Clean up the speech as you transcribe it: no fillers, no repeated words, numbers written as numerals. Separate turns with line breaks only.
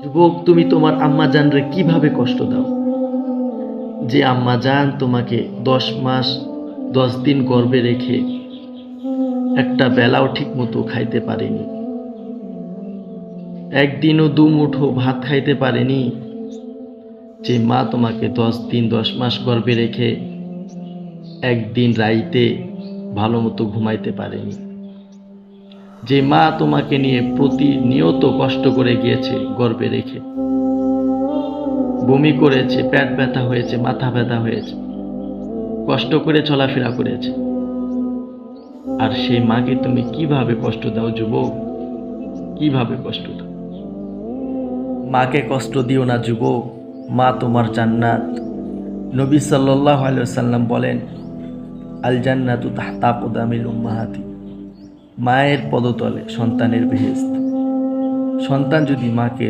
যুবক, তুমি তোমার আম্মা জানরে কিভাবে কষ্ট দাও? যে আম্মা জান তোমাকে 10 মাস 10 দিন গর্ভে রেখে একটা বেলাও ঠিক মতো খাইতে পারেনি, একদিনও দুমুঠো ভাত খাইতে পারেনি। যে মা তোমাকে 10 দিন 10 মাস গর্ভে রেখে একদিন রাইতে ভালো মতো ঘুমাইতে পারেনি, যে মা তোমাকে নিয়ে প্রতিনিয়ত কষ্ট করে গিয়েছে গর্ভে রেখে, বমি করেছে, পেট ব্যথা হয়েছে, মাথা ব্যথা হয়েছে, কষ্ট করে চলাফেরা করেছে, আর সেই মাকে তুমি কিভাবে কষ্ট দাও যুবক? কিভাবে কষ্ট দাও? মাকে কষ্ট দিও না যুবক, মা তোমার জান্নাত। নবী সাল্লাল্লাহু আলাইহি ওয়াসাল্লাম বলেন, আল জান্নাতু তাহতা আকদামিল উম্মাহাতি, মায়ের পদতলে সন্তানের বেহেশত। সন্তান যদি মাকে